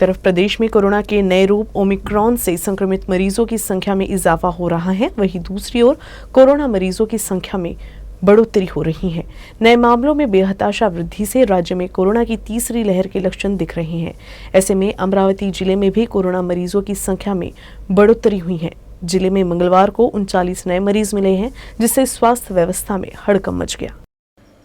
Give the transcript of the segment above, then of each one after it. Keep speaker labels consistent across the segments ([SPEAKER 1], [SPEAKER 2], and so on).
[SPEAKER 1] तरफ प्रदेश में कोरोना के नए रूप ओमिक्रॉन से संक्रमित मरीजों की संख्या में इजाफा हो रहा है, वहीं दूसरी ओर कोरोना मरीजों की संख्या में बढ़ोतरी हो रही है। नए मामलों में बेहताशा वृद्धि से राज्य में कोरोना की तीसरी लहर के लक्षण दिख रहे हैं। ऐसे में अमरावती जिले में भी कोरोना मरीजों की संख्या में बढ़ोतरी हुई है। जिले में मंगलवार को 39 नए मरीज मिले हैं, जिससे स्वास्थ्य व्यवस्था में हड़कंप मच गया।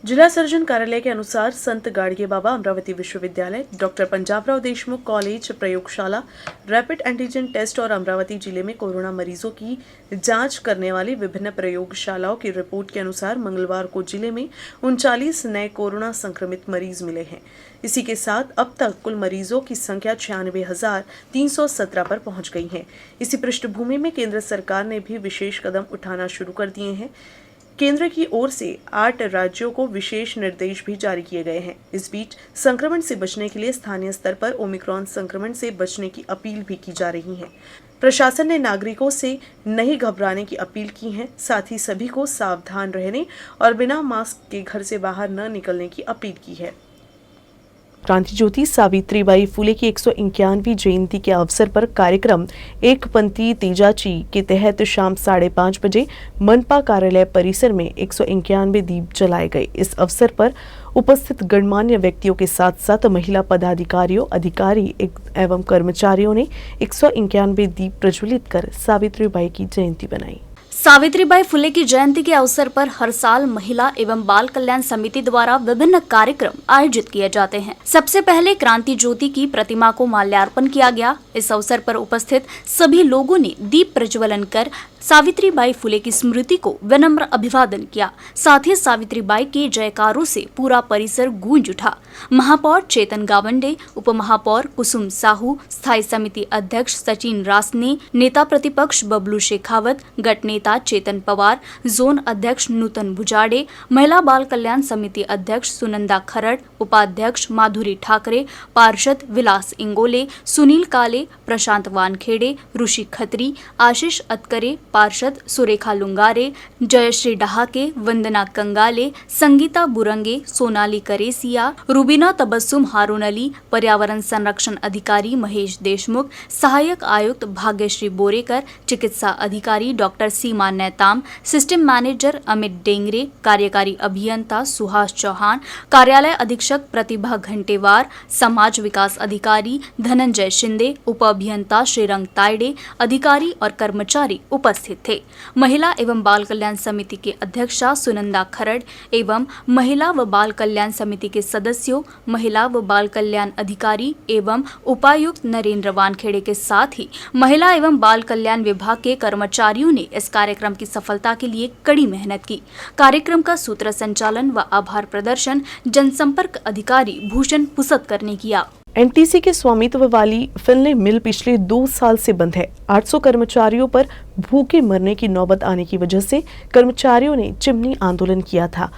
[SPEAKER 1] जिला सर्जन कार्यालय के अनुसार संत गाड़गे बाबा अमरावती विश्वविद्यालय, डॉक्टर पंजाबराव देशमुख कॉलेज प्रयोगशाला, रैपिड एंटीजन टेस्ट और अमरावती जिले में कोरोना मरीजों की जांच करने वाली विभिन्न प्रयोगशालाओं की रिपोर्ट के अनुसार मंगलवार को जिले में 39 नए कोरोना संक्रमित मरीज मिले हैं। इसी के साथ अब तक कुल मरीजों की संख्या 96,317 पर पहुंच गई है। इसी पृष्ठभूमि में केंद्र सरकार ने भी विशेष कदम उठाना शुरू कर दिए हैं। केंद्र की ओर से 8 राज्यों को विशेष निर्देश भी जारी किए गए हैं। इस बीच संक्रमण से बचने के लिए स्थानीय स्तर पर ओमिक्रॉन संक्रमण से बचने की अपील भी की जा रही है। प्रशासन ने नागरिकों से नहीं घबराने की अपील की है, साथ ही सभी को सावधान रहने और बिना मास्क के घर से बाहर न निकलने की अपील की है। क्रांति ज्योति सावित्रीबाई फुले की 151वीं जयंती के अवसर पर कार्यक्रम एक पंथी तेजाची के तहत शाम 5:30 बजे मनपा कार्यालय परिसर में 191 दीप जलाए गए। इस अवसर पर उपस्थित गणमान्य व्यक्तियों के साथ साथ महिला पदाधिकारियों, अधिकारी एवं कर्मचारियों ने 191 दीप प्रज्वलित कर सावित्रीबाई की जयंती बनाई।
[SPEAKER 2] सावित्रीबाई फुले की जयंती के अवसर पर हर साल महिला एवं बाल कल्याण समिति द्वारा विभिन्न कार्यक्रम आयोजित किए जाते हैं। सबसे पहले क्रांति ज्योति की प्रतिमा को माल्यार्पण किया गया। इस अवसर पर उपस्थित सभी लोगों ने दीप प्रज्वलन कर सावित्रीबाई फुले की स्मृति को विनम्र अभिवादन किया। साथ ही सावित्रीबाई के जयकारों से पूरा परिसर गूंज उठा। महापौर चेतन गावंडे, उप महापौर कुसुम साहू, स्थायी समिति अध्यक्ष सचिन रासने, नेता प्रतिपक्ष बबलू शेखावत, गट नेता चेतन पवार, जोन अध्यक्ष नूतन भुजाड़े, महिला बाल कल्याण समिति अध्यक्ष सुनंदा खरड़, उपाध्यक्ष माधुरी ठाकरे, पार्षद विलास इंगोले, सुनील काले, प्रशांत वानखेड़े, ऋषि खत्री, आशीष अतकरे, पार्षद सुरेखा लुंगारे, जयश्री डहाके, वंदना कंगाले, संगीता बुरंगे, सोनाली करेसिया, रुबीना तबस्सुम हारून अली, पर्यावरण संरक्षण अधिकारी महेश देशमुख, सहायक आयुक्त भाग्यश्री बोरेकर, चिकित्सा अधिकारी डॉक्टर सीमा नेताम, सिस्टम मैनेजर अमित डेंगरे, कार्यकारी अभियंता सुहास चौहान, कार्यालय अधीक्षक प्रतिभा घंटेवार, समाज विकास अधिकारी धनंजय शिंदे, उप अभियंता श्रीरंग तायडे, अधिकारी और कर्मचारी उपस्थित थे। महिला एवं बाल कल्याण समिति के अध्यक्षा सुनंदा खरड़ एवं महिला व बाल कल्याण समिति के सदस्यों, महिला व बाल कल्याण अधिकारी एवं उपायुक्त नरेंद्र वानखेड़े के साथ ही महिला एवं बाल कल्याण विभाग के कर्मचारियों ने इस कार्यक्रम की सफलता के लिए कड़ी मेहनत की। कार्यक्रम का सूत्र संचालन व आभार प्रदर्शन जनसंपर्क अधिकारी भूषण पुसतकर ने किया।
[SPEAKER 1] एनटीसी के स्वामित्व वाली फिनले मिल पिछले 2 साल से बंद है। 800 कर्मचारियों पर भूखे मरने की नौबत आने की वजह से कर्मचारियों ने चिमनी आंदोलन किया था।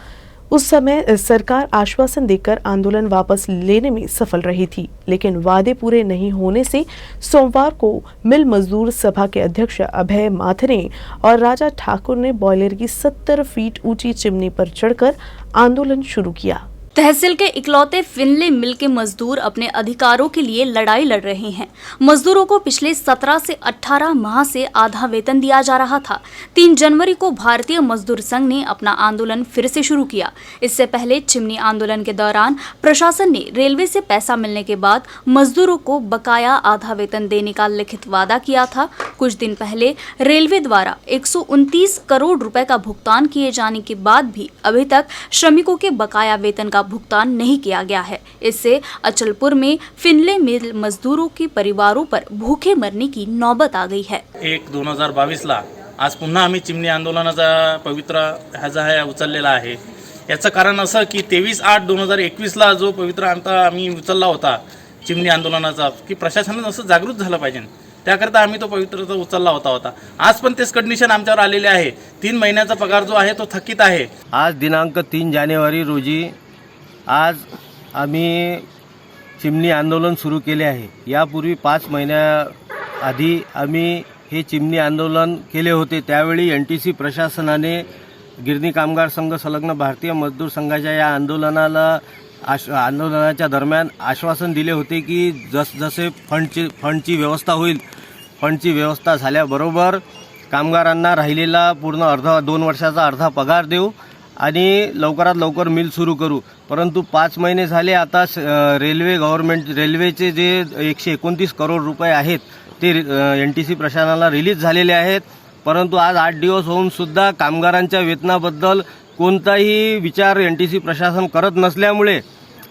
[SPEAKER 1] उस समय सरकार आश्वासन देकर आंदोलन वापस लेने में सफल रही थी, लेकिन वादे पूरे नहीं होने से सोमवार को मिल मजदूर सभा के अध्यक्ष अभय माथरे और राजा ठाकुर ने बॉयलर की 70 फीट ऊंची चिमनी पर चढ़कर आंदोलन शुरू किया।
[SPEAKER 2] तहसील के इकलौते फिनले मिल के मजदूर अपने अधिकारों के लिए लड़ाई लड़ रहे हैं। मजदूरों को पिछले 17 से 18 माह से आधा वेतन दिया जा रहा था। 3 जनवरी को भारतीय मजदूर संघ ने अपना आंदोलन फिर से शुरू किया। इससे पहले चिमनी आंदोलन के दौरान प्रशासन ने रेलवे से पैसा मिलने के बाद मजदूरों को बकाया आधा वेतन देने का लिखित वादा किया था। कुछ दिन पहले रेलवे द्वारा 129 करोड़ रुपए का भुगतान किए जाने के बाद भी अभी तक श्रमिकों के बकाया वेतन का भुगतान नहीं किया गया है। इससे अचलपुर में फिनले मिल मजदूरों के परिवारों पर भूखे मरने की नौबत आ गई है।
[SPEAKER 3] 1/2022 आज पुन्हा आम्ही चिमणी आंदोलनाचा पवित्र ह्याचा आहे उचललेला आहे। याचं कारण असं की 23/8/2021 जो पवित्र आम्ही उचलला होता चिमणी आंदोलनाचा, की प्रशासनाने असं जागृत झालं पाहिजे, त्याकरता आम्ही तो पवित्र उचलला होता। आज पण तेच कंडिशन आमच्यावर आलेले आहे। 3 महिन्याचा पगार जो आहे तो थकीत आहे।
[SPEAKER 4] आज दिनांक 3 जानेवारी रोजी आज आम्ही चिमणी आंदोलन सुरू केले आहे। यापूर्वी 5 महिन्याआधी आम्ही हे चिमणी आंदोलन केले होते। त्यावेळी एनटीसी प्रशासनाने गिरणी कामगार संघ संलग्न भारतीय मजदूर संघाच्या या आंदोलनाला आंदोलनाच्या दरम्यान आश्वासन दिले होते की जसे फंडची व्यवस्था होईल, फंडची व्यवस्था झाल्याबरोबर कामगारांना राहिलेला पूर्ण 2 वर्षाचा अर्धा पगार देऊ आणि लवकरात लवकर मिल सुरू करू. परंतु 5 महिने झाले आता रेल्वेचे जे 129 करोड रुपये आहेत ते NTC प्रशासनाला रिलीज झालेले आहेत. परंतु आज 8 दिवस होऊन सुद्धा कामगारांच्या वेतनाबद्दल कोणताही विचार NTC प्रशासन करत नसल्यामुळे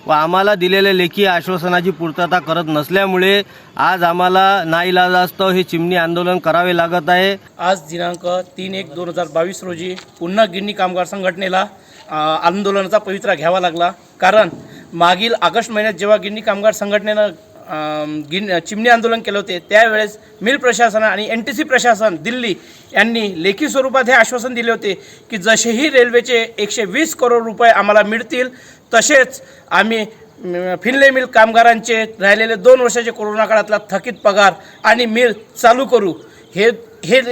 [SPEAKER 4] व आम्हाला दिलेल्या लेखी आश्वासनाची पूर्तता करत नसल्यामुळे आज आम्हाला नाईलाजास्तव हे चिमणी आंदोलन करावे लागत आहे.
[SPEAKER 3] आज दिनांक 3/1/2022 रोजी पुन्हा गिरणी कामगार संघटनेला आंदोलनाचा पवित्रा घ्यावा लागला. कारण मागील ऑगस्ट महिन्यात जेव्हा गिरणी कामगार संघटनेनं चिमणी आंदोलन केले होते त्यावेळेस मिल प्रशासन आणि NTC प्रशासन दिल्ली यांनी लेखी स्वरूपात हे आश्वासन दिले होते की जसेही रेल्वेचे 120 करोड रुपये आम्हाला मिळतील तसेच आम्ही फिनले मिल कामगारांचे राहिलेले 2 वर्षाचे कोरोना काळातला थकीत पगार आणि मिल चालू करू. हे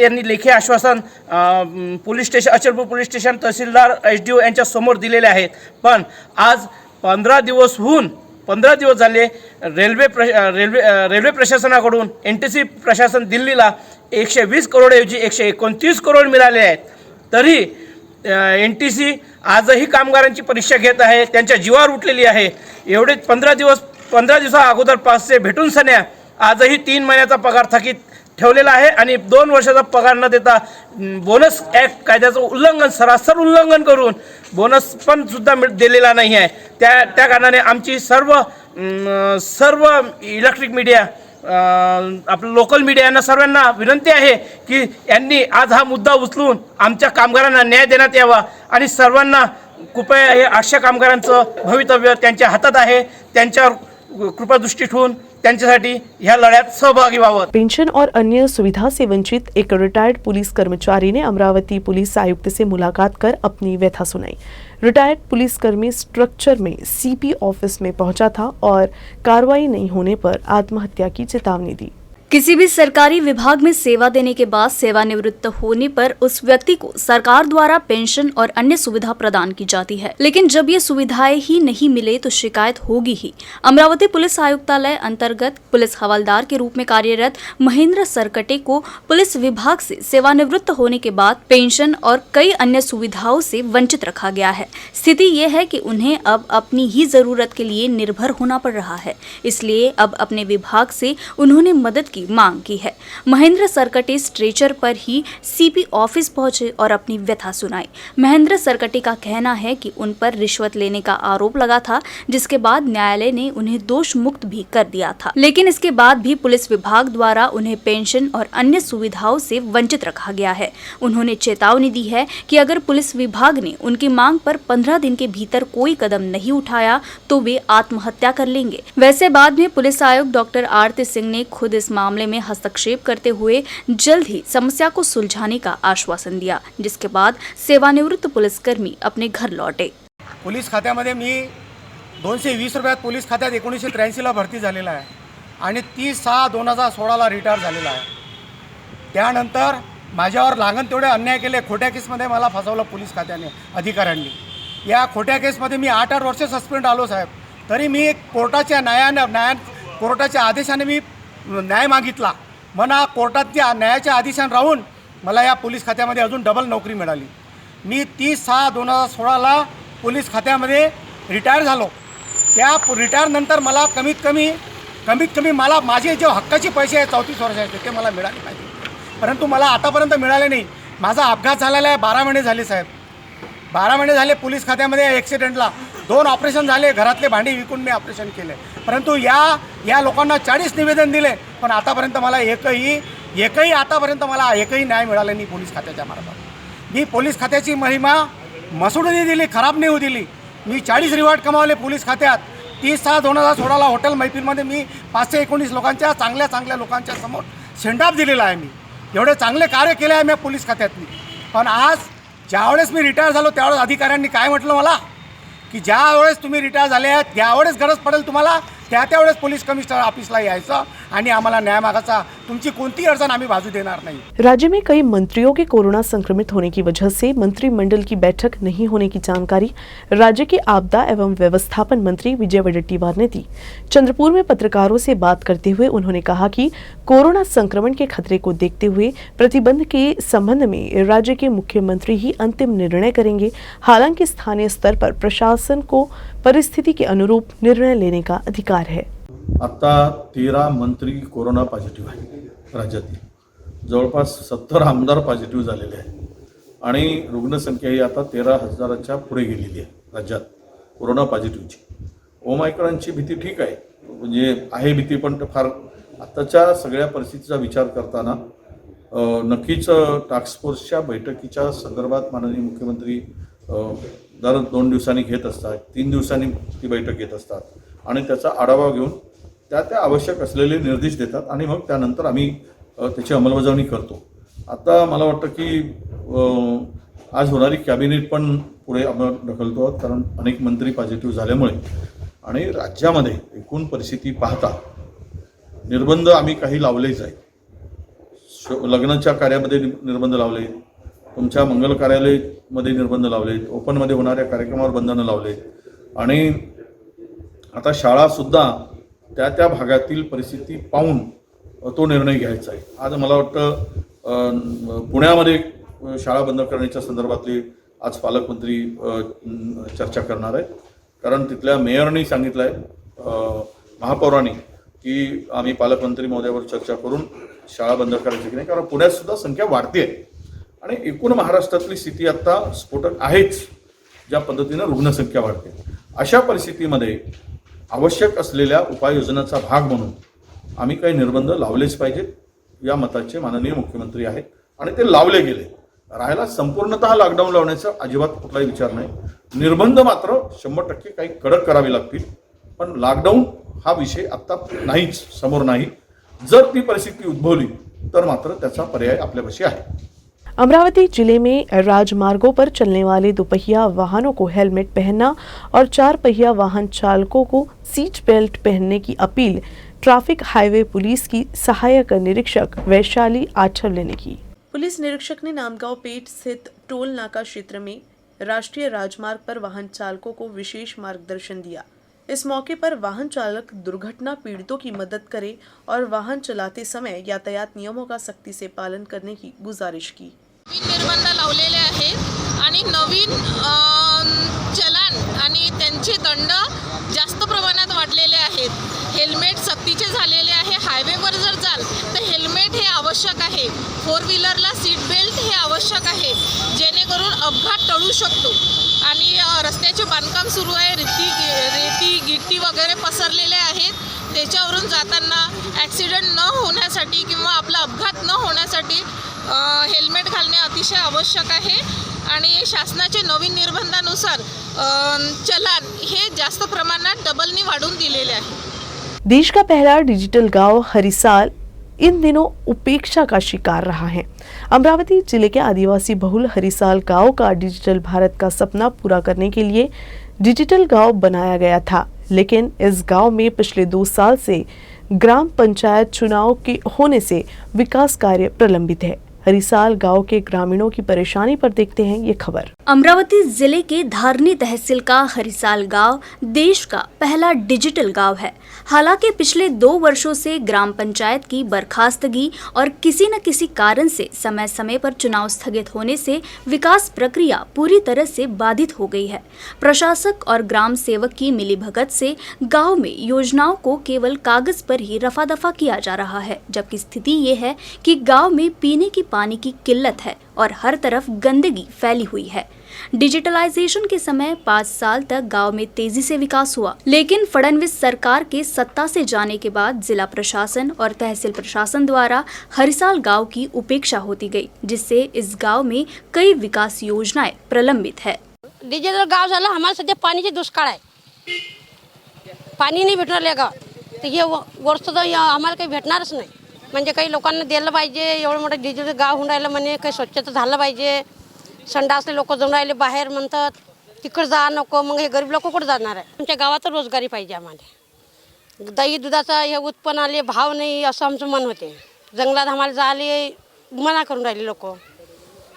[SPEAKER 3] यांनी लेखी आश्वासन police station Achalpur police station tahsildar SDO यांच्या समोर दिलेले आहेत. पण आज 15 दिवस झाले रेल्वे प्रशासनाकडून NTC प्रशासन दिल्लीला 120 करोडऐवजी 129 करोड मिळाले आहेत. तरी NTC आजही कामगारांची परीक्षा घेत आहे, त्यांच्या जीवावर उठलेली आहे. एवढे 15 दिवसा अगोदर पाचशे भेटून सन्या आजही 3 महिन्याचा पगार थकीत ठेवलेला आहे आणि 2 वर्षाचा पगार न देता बोनस ॲक्ट कायद्याचं उल्लंघन सरासर उल्लंघन करून बोनस पण सुद्धा दिलेला नाही आहे. त्या कारणाने आमची सर्व इलेक्ट्रिक मीडिया आपलं लोकल मीडिया यांना सर्वांना विनंती आहे की यांनी आज हा मुद्दा उचलून आमच्या कामगारांना न्याय देण्यात यावा आणि सर्वांना कृपया हे 800 कामगारांचं भवितव्य त्यांच्या हातात आहे, त्यांच्यावर कृपादृष्टी ठेवून त्यांच्यासाठी ह्या लढ्यात सहभागी व्हावं.
[SPEAKER 1] पेंशन और अन्य सुविधा से वंचित एक रिटायर्ड पुलिस कर्मचारी ने अमरावती पुलिस आयुक्त से मुलाकात कर अपनी व्यथा सुनाई. रिटायर्ड पुलिसकर्मी स्ट्रक्चर में CP ऑफिस में पहुंचा था और कार्रवाई नहीं होने पर आत्महत्या की चेतावनी दी.
[SPEAKER 2] किसी भी सरकारी विभाग में सेवा देने के बाद सेवानिवृत्त होने पर उस व्यक्ति को सरकार द्वारा पेंशन और अन्य सुविधा प्रदान की जाती है, लेकिन जब ये सुविधाएं ही नहीं मिले तो शिकायत होगी ही. अमरावती पुलिस आयुक्तालय अंतर्गत पुलिस हवलदार के रूप में कार्यरत महेंद्र सरकटे को पुलिस विभाग से सेवानिवृत्त होने के बाद पेंशन और कई अन्य सुविधाओं से वंचित रखा गया है. स्थिति ये है कि उन्हें अब अपनी ही जरूरत के लिए निर्भर होना पड़ रहा है. इसलिए अब अपने विभाग से उन्होंने मदद की मांग की है. महेंद्र सरकटे स्ट्रेचर पर ही CP ऑफिस पहुंचे और अपनी व्यथा सुनाई. महेंद्र सरकटे का कहना है कि उन पर रिश्वत लेने का आरोप लगा था, जिसके बाद न्यायालय ने उन्हें दोष मुक्त भी कर दिया था, लेकिन इसके बाद भी पुलिस विभाग द्वारा उन्हें पेंशन और अन्य सुविधाओं से वंचित रखा गया है. उन्होंने चेतावनी दी है कि अगर पुलिस विभाग ने उनकी मांग पर 15 दिन के भीतर कोई कदम नहीं उठाया तो वे आत्महत्या कर लेंगे. वैसे बाद में पुलिस आयुक्त डॉक्टर आरती सिंह ने खुद इस मामले में हस्तक्षेप करते हुए जल्द ही समस्या को सुलझाने का आश्वासन दिया, जिसके बाद सेवानिवृत्त पुलिसकर्मी अपने घर लौटे.
[SPEAKER 5] पोलीस खात्यामध्ये मी 220 रुपयात पोलीस खात्यात 1983ला भरती झालेला आहे आणि 30/6/2016ला रिटायर झालेला आहे. त्यानंतर माझ्यावर लागण तेवढे अन्याय केले. खोट्या केसमध्ये मला फसवलं पोलीस खात्याने अधिकाऱ्यांनी. या खोट्या केसमध्ये मी 8 वर्ष सस्पेंड आलो साहेब. तरी मी कोर्टाच्या आदेशाने मी न्याय मागितला. मला कोर्टाच्या न्यायाच्या आदेशाने राहून मला या पोलीस खात्यामध्ये अजून डबल नोकरी मिळाली. मी 30/6/2016ला पोलीस खात्यामध्ये रिटायर झालो. त्या रिटायरनंतर मला कमीत कमी मला माझे जे हक्काचे पैसे आहेत 34 वर्षाचे ते मला मिळाले पाहिजे, परंतु मला आतापर्यंत मिळाले नाही. माझा अपघात झालेला आहे. 12 महिने झाले साहेब. 12 महिने झाले पोलीस खात्यामध्ये ॲक्सिडेंटला. 2 ऑपरेशन झाले. घरातले भांडी विकून मी ऑपरेशन केले. परंतु या लोकांना 40 निवेदन दिले, पण आतापर्यंत मला एकही न्याय मिळाला नाही पोलीस खात्याच्या मार्फत. मी पोलीस खात्याची महिमा मसूड नाही दिली, खराब नाही होऊ दिली. मी 40 रिवॉर्ड कमावले पोलीस खात्यात. 30/6/2016ला हॉटेल मैफिलमध्ये मी 519 लोकांच्या चांगल्या लोकांच्या समोर सेंडऑफ दिलेला आहे. मी एवढे चांगले कार्य केले आहे मी पोलीस खात्यातनी. पण आज ज्यावेळेस मी रिटायर झालो त्यावेळेस अधिकाऱ्यांनी काय म्हटलं मला की ज्यावेळेस तुम्ही रिटायर झाले आहेत त्यावेळेस गरज पडेल तुम्हाला त्यावेळेस पोलीस कमिशनर ऑफिसला यायचं आणि आम्हाला न्याय मागायचा तुमची कोणतीही अडचण आम्ही बाजू देणार नाही.
[SPEAKER 1] राज्य में कई मंत्रियों के कोरोना संक्रमित होने की वजह से मंत्रिमंडल की बैठक नहीं होने की जानकारी राज्य के आपदा एवं व्यवस्थापन मंत्री विजय वडेट्टीवार ने दी। चंद्रपुर में पत्रकारों से बात करते हुए उन्होंने कहा कि कोरोना संक्रमण के खतरे को देखते हुए प्रतिबंध के संबंध में राज्य के मुख्यमंत्री ही अंतिम निर्णय करेंगे। हालांकि स्थानीय स्तर पर प्रशासन को परिस्थिति के अनुरूप निर्णय लेने का अधिकार है।
[SPEAKER 6] आता 13 मंत्री कोरोना पॉझिटिव्ह आहे राज्यातील, जवळपास 70 आमदार पॉझिटिव्ह झालेले आहेत आणि रुग्णसंख्या ही आता 13,000च्या पुढे गेलेली आहे राज्यात कोरोना पॉझिटिव्हची. ओमायक्रॉनची भीती ठीक आहे, म्हणजे आहे भीती, पण फार आत्ताच्या सगळ्या परिस्थितीचा विचार करताना नक्कीच टास्क फोर्सच्या बैठकीच्या संदर्भात माननीय मुख्यमंत्री दर 2 दिवसांनी घेत असतात, 3 दिवसांनी ती बैठक घेत असतात आणि त्याचा आढावा घेऊन त्या आवश्यक असलेले निर्देश देतात आणि मग त्यानंतर आम्ही त्याची अंमलबजावणी करतो. आता मला वाटतं की आज होणारी कॅबिनेट पण पुढे आपण ढकलतो आहोत, कारण अनेक मंत्री पॉझिटिव्ह झाल्यामुळे आणि राज्यामध्ये एकूण परिस्थिती पाहता निर्बंध आम्ही काही लावलेच आहेत. लग्नाच्या कार्यामध्ये निर्बंध लावले, तुमच्या मंगल कार्यालयामध्ये निर्बंध लावले, ओपनमध्ये होणाऱ्या कार्यक्रमावर बंधनं लावले आणि आता शाळासुद्धा त्या भागातील परिस्थिती पाहून तो निर्णय घ्यायचा आहे. आज मला वाटतं पुण्यामध्ये शाळा बंद करण्याच्या संदर्भातली आज पालकमंत्री चर्चा करणार आहेत, कारण तिथल्या मेयरनी सांगितलं आहे महापौरांनी की आम्ही पालकमंत्री महोदयावर चर्चा करून शाळा बंद करायची की नाही, कारण पुण्यातसुद्धा संख्या वाढते आहे आणि एकूण महाराष्ट्रातली स्थिती आत्ता स्फोटक आहेच ज्या पद्धतीनं रुग्णसंख्या वाढते. अशा परिस्थितीमध्ये आवश्यक असलेल्या उपाययोजनाचा भाग म्हणून आम्ही काही निर्बंध लावलेच पाहिजेत या मताचे माननीय मुख्यमंत्री आहेत आणि ते लावले गेले. राहायला संपूर्णतः लॉकडाऊन लावण्याचा अजिबात कुठलाही विचार नाही. निर्बंध मात्र 100% काही कडक करावे लागतील, पण लॉकडाऊन हा विषय आत्ता नाहीच, समोर नाही. जर ती परिस्थिती उद्भवली तर मात्र त्याचा पर्याय आपल्यापाशी आहे.
[SPEAKER 1] अमरावती जिले में राजमार्गों पर चलने वाले दोपहिया वाहनों को हेलमेट पहनना और 4 पहिया वाहन चालकों को सीट बेल्ट पहनने की अपील ट्रैफिक हाईवे पुलिस की सहायक निरीक्षक वैशाली आठवले ने की। पुलिस निरीक्षक ने नांदगांव पेठ स्थित टोल नाका क्षेत्र में राष्ट्रीय राजमार्ग पर वाहन चालकों को विशेष मार्गदर्शन दिया। इस मौके पर वाहन चालक दुर्घटना पीड़ितों की मदद करे और वाहन चलाते समय यातायात नियमों का सख्ती से पालन करने की गुजारिश की।
[SPEAKER 7] निर्बंध लावलेले आहेत आणि नवीन चलान आणि त्यांचे दंड जास्त प्रमाणात वाढलेले आहेत. हेल्मेट सक्तीचे झालेले आहे. हायवेवर जर जाल तर हेल्मेट हे आवश्यक आहे. 4 व्हीलरला सीट बेल्ट हे आवश्यक आहे, जेणेकरून अपघात टळू शकतो. आणि रस्त्याचे बांधकाम सुरू आहे, रेती गिट्टी वगैरे पसरलेले आहेत. त्याच्यावरून जाताना ॲक्सिडेंट न होण्यासाठी किंवा आपला अपघात न होण्यासाठी हेल्मेट घालणे अतिशय आवश्यक आहे. आणि शासनाचे नवीन निर्बंधानुसार चलान हे जास्त प्रमाणात डबलनी वाढवून दिलेले आहे.
[SPEAKER 1] देश का पहला डिजिटल गांव हरिसाल इन दिनों उपेक्षा का शिकार रहा है। अमरावती जिले के आदिवासी बहुल हरिसाल गांव का डिजिटल भारत का सपना पूरा करने के लिए डिजिटल गांव बनाया गया था, लेकिन इस गांव में पिछले 2 साल से ग्राम पंचायत चुनाव के होने से विकास कार्य प्रलंबित है। हरिसाल गांव के ग्रामीणों की परेशानी पर देखते हैं ये खबर।
[SPEAKER 2] अमरावती जिले के धारनी तहसील का हरिसाल गांव देश का पहला डिजिटल गांव है। हालांकि पिछले 2 वर्षों से ग्राम पंचायत की बर्खास्तगी और किसी न किसी कारण से समय समय पर चुनाव स्थगित होने से विकास प्रक्रिया पूरी तरह से बाधित हो गई है। प्रशासक और ग्राम सेवक की मिलीभगत से गांव में योजनाओं को केवल कागज पर ही रफा दफा किया जा रहा है, जबकि स्थिति ये है कि गांव में पीने की पानी की किल्लत है और हर तरफ गंदगी फैली हुई है। डिजिटलाइजेशन के समय 5 साल तक गांव में तेजी से विकास हुआ, लेकिन फडणवीस सरकार के सत्ता से जाने के बाद जिला प्रशासन और तहसील प्रशासन द्वारा हरिसाल गांव की उपेक्षा होती गई, जिससे इस गांव में कई विकास योजनाएं प्रलंबित है।
[SPEAKER 8] डिजिटल गाव झालं, आम्हाला सध्या पाण्याची दुष्काळ आहे. पाणी नाही भेटणार या गावात, तर हे वर्ष तर आम्हाला काही भेटणारच नाही. म्हणजे काही लोकांना दिलं पाहिजे, एवढं मोठं डिजिटल गाव होऊन राहिलं, म्हणे काही स्वच्छता झालं पाहिजे. संडासले लोक जाऊन राहिले बाहेर, म्हणतात तिकडे जा नको, मग हे गरीब लोक कुठे जाणार आहे. आमच्या गावात रोजगारी पाहिजे आम्हाला. दही दुधाचा हे उत्पन्न आले भाव नाही असं आमचं मन होते. जंगलात आम्हाला जायला मना करून राहिले लोक.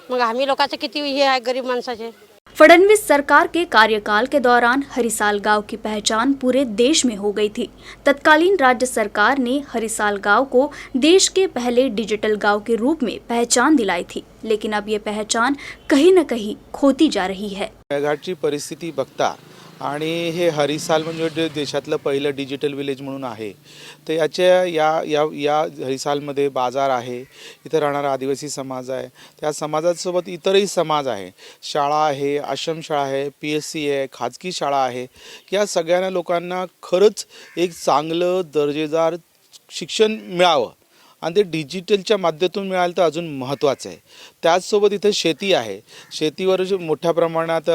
[SPEAKER 8] मग आम्ही लोकांचे किती हे आहे गरीब माणसाचे.
[SPEAKER 2] फडणवीस सरकार के कार्यकाल के दौरान हरिसाल गांव की पहचान पूरे देश में हो गई थी. तत्कालीन राज्य सरकार ने हरिसाल गांव को देश के पहले डिजिटल गांव के रूप में पहचान दिलाई थी, लेकिन अब ये पहचान कहीं न कहीं खोती जा रही है.
[SPEAKER 9] मेळघाटची परिस्थिती बघता आणि हे हरिसाल म्हणजे देशातलं पहिलं डिजिटल विलेज म्हणून आहे. तर याच्या या हरिसालमध्ये बाजार आहे, इथं राहणारा आदिवासी समाज आहे, त्या समाजासोबत इतरही समाज आहे, शाळा आहे, आश्रमशाळा आहे, PSC आहे, खाजगी शाळा आहे. या सगळ्या लोकांना खरंच एक चांगलं दर्जेदार शिक्षण मिळावं आणि ते डिजिटलच्या माध्यमातून मिळालं तर अजून महत्त्वाचं आहे. त्याचसोबत इथे शेती आहे, शेतीवर मोठ्या प्रमाणात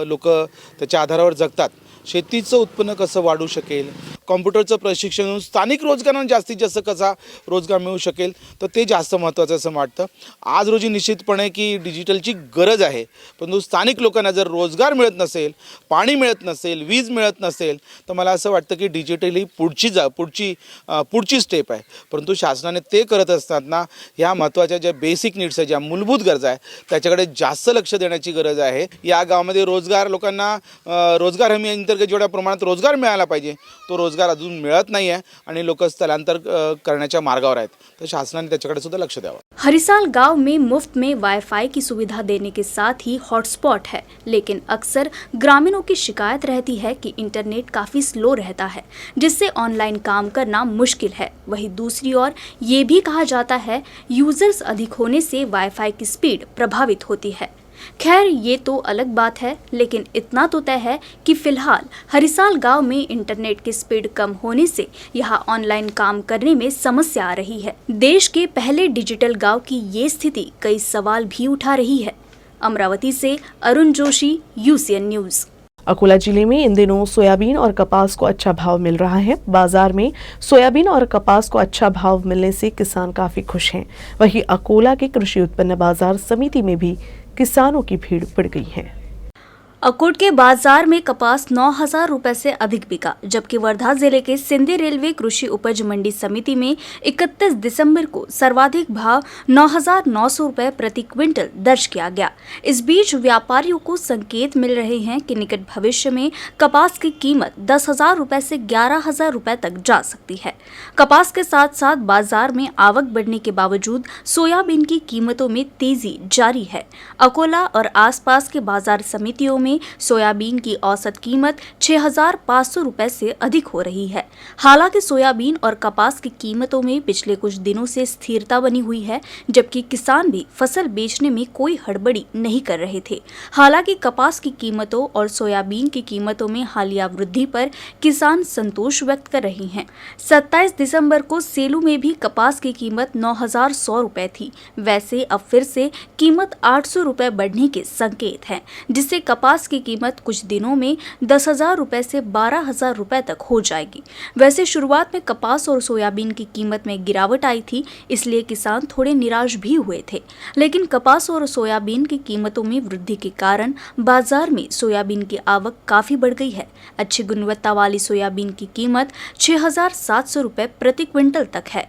[SPEAKER 9] लोक त्याच्या आधारावर जगतात. शेतीचं उत्पन्न कसं वाढू शकेल, कॉम्प्युटरचं प्रशिक्षण स्थानिक रोजगारांना जास्तीत जास्त कसा रोजगार मिळू शकेल, तर ते जास्त महत्त्वाचं असं वाटतं. आज रोजी निश्चितपणे की डिजिटलची गरज आहे, परंतु स्थानिक लोकांना जर रोजगार मिळत नसेल, पाणी मिळत नसेल, वीज मिळत नसेल, तर मला असं वाटतं की डिजिटल ही पुढची स्टेप आहे. परंतु शासनाने ते करत असताना ह्या महत्त्वाच्या ज्या बेसिक नीड्स आहेत, ज्या मूलभूत गरजा आहेत, त्याच्याकडे जास्त लक्ष देण्याची गरज आहे. या गावामध्ये लोकांना रोजगार हमी अंतर्गत जेवढ्या प्रमाणात रोजगार मिळाला पाहिजे तो रोजगार अजून मिळत नाही आहे आणि लोक स्थलांतर करण्याच्या मार्गावर आहेत. तर शासनाने त्याच्याकडे सुद्धा लक्ष द्यावं.
[SPEAKER 2] हरिसाल गांव में मुफ्त में वाईफाई की सुविधा देने के साथ ही हॉटस्पॉट है, लेकिन अक्सर ग्रामीणों की शिकायत रहती है कि इंटरनेट काफी स्लो रहता है, जिससे ऑनलाइन काम करना मुश्किल है. वहीं दूसरी ओर ये भी कहा जाता है यूजर्स अधिक होने से वाईफाई की स्पीड प्रभावित होती है. खैर ये तो अलग बात है, लेकिन इतना तो तय है कि फिलहाल हरिसाल गांव में इंटरनेट की स्पीड कम होने से यहाँ ऑनलाइन काम करने में समस्या आ रही है. देश के पहले डिजिटल गांव की ये स्थिति कई सवाल भी उठा रही है. अमरावती से अरुण जोशी, UCN न्यूज.
[SPEAKER 1] अकोला जिले में इन दिनों सोयाबीन और कपास को अच्छा भाव मिल रहा है. बाजार में सोयाबीन और कपास को अच्छा भाव मिलने से किसान काफी खुश हैं. वहीं अकोला के कृषि उत्पन्न बाजार समिति में भी किसानों की भीड़ बढ़ गई है.
[SPEAKER 2] अकोट के बाजार में कपास 9,000 रुपए से अधिक बिका, जबकि वर्धा जिले के सिंधी रेलवे कृषि उपज मंडी समिति में 31 दिसंबर को सर्वाधिक भाव 9,900 रुपए प्रति क्विंटल दर्ज किया गया. इस बीच व्यापारियों को संकेत मिल रहे हैं कि निकट भविष्य में कपास की कीमत 10,000 रुपए से 11,000 रुपए तक जा सकती है. कपास के साथ साथ बाजार में आवक बढ़ने के बावजूद सोयाबीन की कीमतों में तेजी जारी है. अकोला और आसपास के बाजार समितियों में सोयाबीन की औसत कीमत 6,500 रुपए से अधिक हो रही है. हालांकि सोयाबीन और कपास की कीमतों में पिछले कुछ दिनों से स्थिरता बनी हुई है, जबकि किसान भी फसल बेचने में कोई हड़बड़ी नहीं कर रहे थे. हालांकि कपास की कीमतों और सोयाबीन की कीमतों में हालिया वृद्धि पर किसान संतोष व्यक्त कर रहे हैं. 27 दिसंबर को सेलू में भी कपास की कीमत 9,100 रुपए थी. वैसे अब फिर से कीमत 800 रुपए बढ़ने के संकेत हैं, जिससे कपास की कीमत कुछ दिनों में 10,000 रुपए से 12,000 रुपए तक हो जाएगी. वैसे शुरुआत में कपास और सोयाबीन की कीमत में गिरावट आई थी, इसलिए किसान थोड़े निराश भी हुए थे. लेकिन कपास और सोयाबीन की कीमतों में वृद्धि के कारण बाजार में सोयाबीन की आवक काफी बढ़ गई है. अच्छी गुणवत्ता वाली सोयाबीन की कीमत 6,700 रुपए प्रति क्विंटल तक है.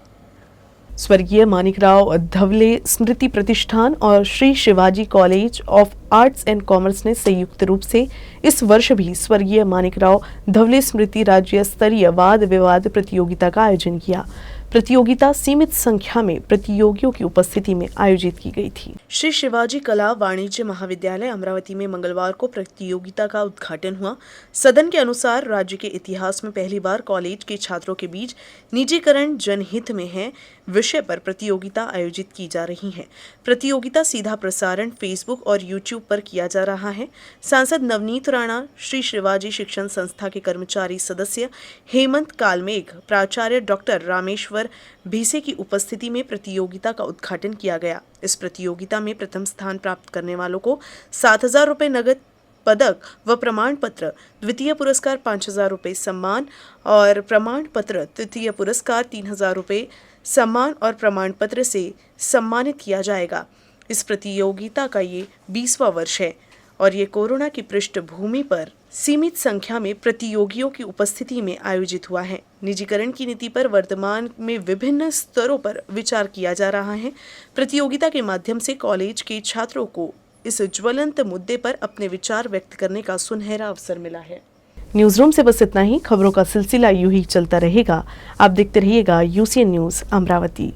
[SPEAKER 1] स्वर्गीय माणिकराव धवले स्मृति प्रतिष्ठान और Shri Shivaji college of arts and commerce ने संयुक्त रूप से इस वर्ष भी स्वर्गीय माणिकराव धवले स्मृति राज्य स्तरीय वाद विवाद प्रतियोगिता का आयोजन किया. प्रतियोगिता सीमित संख्या में प्रतियोगियों की उपस्थिति में आयोजित की गई थी. श्री शिवाजी कला वाणिज्य महाविद्यालय अमरावती में मंगलवार को प्रतियोगिता का उद्घाटन हुआ. सदन के अनुसार राज्य के इतिहास में पहली बार कॉलेज के छात्रों के बीच निजीकरण जनहित में है विषय पर प्रतियोगिता आयोजित की जा रही है. प्रतियोगिता सीधा प्रसारण फेसबुक और यूट्यूब पर किया जा रहा है. सांसद नवनीत राणा, श्री शिवाजी शिक्षण संस्था के कर्मचारी सदस्य हेमंत कालमेघ, प्राचार्य डॉक्टर रामेश्वर भीसे की उपस्थिति में प्रतियोगिता का उद्घाटन किया गया. इस प्रतियोगिता में प्रथम स्थान प्राप्त करने वालों को 7,000 रुपये नगद पदक व प्रमाण पत्र, द्वितीय पुरस्कार 5,000 रुपये सम्मान और प्रमाण पत्र, तृतीय पुरस्कार 3,000 रुपये सम्मान और प्रमाण पत्र से सम्मानित किया जाएगा. इस प्रतियोगिता का ये 20वां वर्ष है और ये कोरोना की पृष्ठभूमि पर सीमित संख्या में प्रतियोगियों की उपस्थिति में आयोजित हुआ है। निजीकरण की नीति पर वर्तमान में विभिन्न स्तरों पर विचार किया जा रहा है। प्रतियोगिता के माध्यम से कॉलेज के छात्रों को इस ज्वलंत मुद्दे पर अपने विचार व्यक्त करने का सुनहरा अवसर मिला है। न्यूज रूम से बस इतना ही। खबरों का सिलसिला यूं ही चलता रहेगा। आप देखते रहिएगा UCN न्यूज अमरावती।